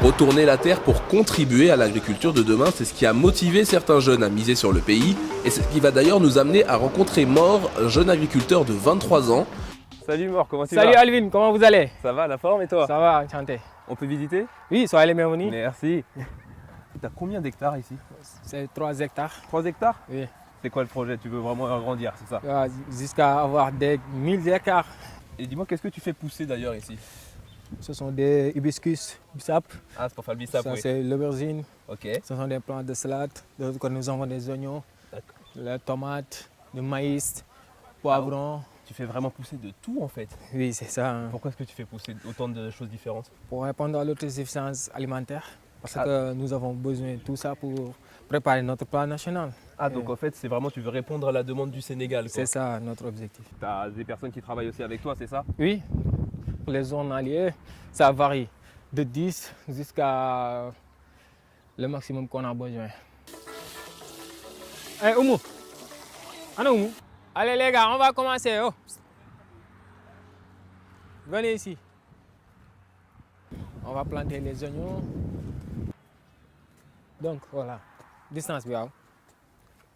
Retourner la terre pour contribuer à l'agriculture de demain, c'est ce qui a motivé certains jeunes à miser sur le pays. Et c'est ce qui va d'ailleurs nous amener à rencontrer Mor, un jeune agriculteur de 23 ans. Salut Mor, comment tu vas? Salut Alvin, comment vous allez? Ça va, la forme et toi? Ça va, enchanté. On peut visiter? Oui, soyez les bienvenus. Merci. T'as combien d'hectares ici? C'est 3 hectares. 3 hectares? Oui. C'est quoi le projet? Tu veux vraiment agrandir, c'est ça? Jusqu'à avoir des 1000 hectares. Et dis-moi, qu'est-ce que tu fais pousser d'ailleurs ici? Ce sont des hibiscus, bissap. Ah, c'est pour faire le bissap, Ça, oui. c'est l'aubergine. Ok. Ce sont des plantes de salade. De l'autre côté, nous avons des oignons, les tomates, du maïs, poivrons. Tu fais vraiment pousser de tout en fait. Oui, c'est ça. Pourquoi est-ce que tu fais pousser autant de choses différentes? Pour répondre à l'autosuffisance alimentaire. Parce que nous avons besoin de tout ça pour préparer notre plan national. Ah, donc en fait, c'est vraiment, tu veux répondre à la demande du Sénégal, quoi. C'est ça notre objectif. Tu as des personnes qui travaillent aussi avec toi, c'est ça? Oui, pour les zones alliées, ça varie de 10 jusqu'à le maximum qu'on a besoin. Hey Oumou, Anna Oumou. Allez les gars, on va commencer. Oh. Venez ici. On va planter les oignons. Donc voilà, distance bi waaw.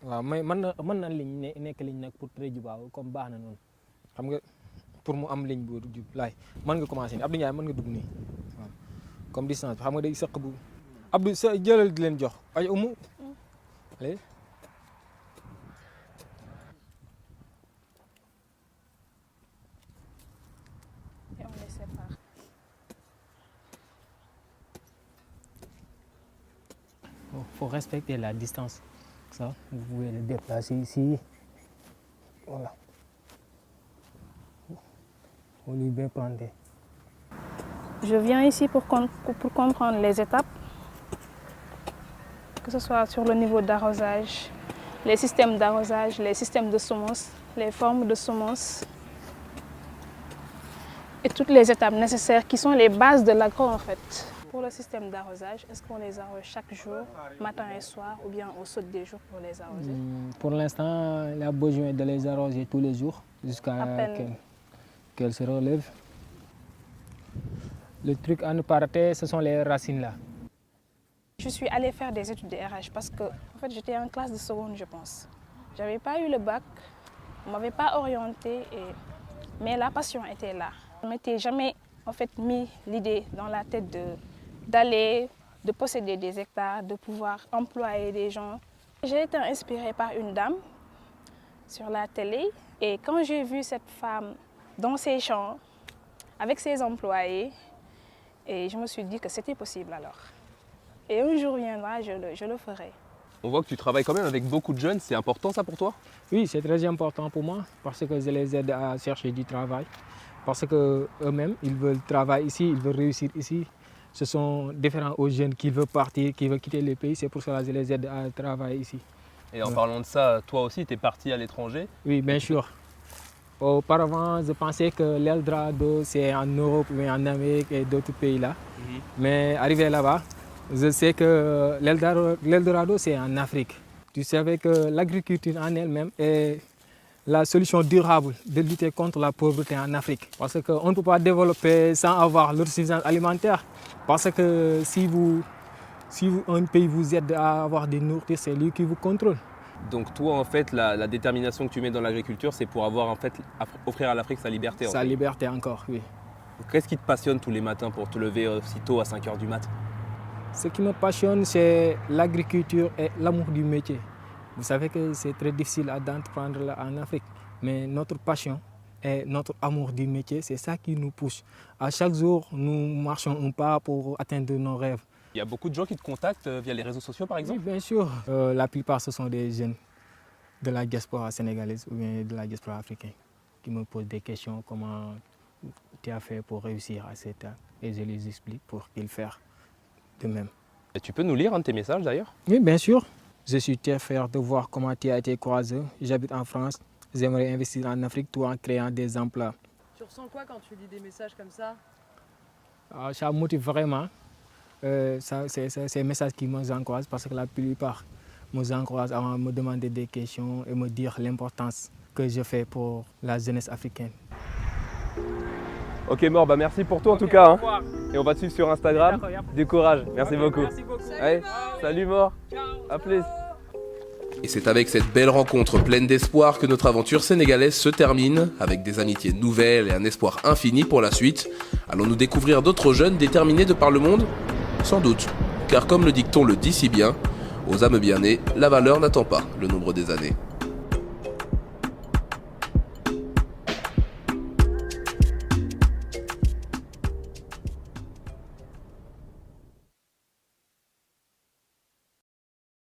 Waaw mais mën na ligne nekk ligne nag pour très jubaaw comme baax na noonu. Xam nga pour mu am ligne bu jub laay mën nga commencer nii Abdou Ndiaye mën nga dugg nii waaw comme distance bi xam nga day sëq bu Abdou sa jëlal di leen jox ay Oumou allez. Et on les sépare. Il faut respecter la distance. Ça, vous pouvez le déplacer ici. Voilà. On lui bien planter. Je viens ici pour comprendre les étapes, que ce soit sur le niveau d'arrosage, les systèmes d'arrosage, les systèmes de semences, les formes de semences et toutes les étapes nécessaires qui sont les bases de l'agro en fait. Pour le système d'arrosage, est-ce qu'on les arrose chaque jour, matin et soir, ou bien on saute des jours pour les arroser? Pour l'instant, il a besoin de les arroser tous les jours jusqu'à qu'elles se relèvent. Le truc à ne pas rater, ce sont les racines là. Je suis allée faire des études de RH parce que en fait, j'étais en classe de seconde, je pense. Je n'avais pas eu le bac, on ne m'avait pas orientée, mais la passion était là. Je ne m'étais jamais en fait, mis l'idée dans la tête de posséder des hectares, de pouvoir employer des gens. J'ai été inspirée par une dame sur la télé et quand j'ai vu cette femme dans ses champs, avec ses employés, et je me suis dit que c'était possible alors. Et un jour viendra, je le ferai. On voit que tu travailles quand même avec beaucoup de jeunes, c'est important ça pour toi? Oui, c'est très important pour moi parce que je les aide à chercher du travail. Parce qu'eux-mêmes, ils veulent travailler ici, ils veulent réussir ici. Ce sont différents aux jeunes qui veulent partir, qui veulent quitter le pays. C'est pour cela que je les aide à travailler ici. Et en parlant de ça, toi aussi, tu es parti à l'étranger? Oui, bien sûr. Auparavant, je pensais que l'Eldorado, c'est en Europe, mais en Amérique et d'autres pays là. Mais arrivé là-bas, je sais que l'Eldorado, c'est en Afrique. Tu savais que l'agriculture en elle-même est la solution durable de lutter contre la pauvreté en Afrique. Parce qu'on ne peut pas développer sans avoir l'autosuffisance alimentaire. Parce que si un pays vous aide à avoir des nourritures, c'est lui qui vous contrôle. Donc toi, en fait, la détermination que tu mets dans l'agriculture, c'est pour avoir, en fait, offrir à l'Afrique sa liberté. Sa liberté encore, oui. Qu'est-ce qui te passionne tous les matins pour te lever si tôt à 5 h du mat? Ce qui me passionne, c'est l'agriculture et l'amour du métier. Vous savez que c'est très difficile d'entreprendre en Afrique, mais notre passion et notre amour du métier, c'est ça qui nous pousse. À chaque jour, nous marchons un pas pour atteindre nos rêves. Il y a beaucoup de gens qui te contactent via les réseaux sociaux, par exemple? Oui, bien sûr. La plupart, ce sont des jeunes de la diaspora sénégalaise ou bien de la diaspora africaine qui me posent des questions, comment tu as fait pour réussir à cet âge. Et je les explique pour qu'ils fassent de même. Et tu peux nous lire un de tes messages d'ailleurs? Oui, bien sûr. Je suis très fier de voir comment tu as été croisé. J'habite en France. J'aimerais investir en Afrique tout en créant des emplois. Tu ressens quoi quand tu lis des messages comme ça? Ça motive vraiment. C'est un message qui m'encourage parce que la plupart m'encouragent à me demander des questions et me dire l'importance que je fais pour la jeunesse africaine. Ok Mort, bah merci pour tout en tout cas. Hein. Et on va te suivre sur Instagram. Du courage, merci beaucoup. Allez, salut Mort, à plus. Et c'est avec cette belle rencontre pleine d'espoir que notre aventure sénégalaise se termine, avec des amitiés nouvelles et un espoir infini pour la suite. Allons-nous découvrir d'autres jeunes déterminés de par le monde ? Sans doute, car comme le dicton le dit si bien, aux âmes bien nées, la valeur n'attend pas le nombre des années.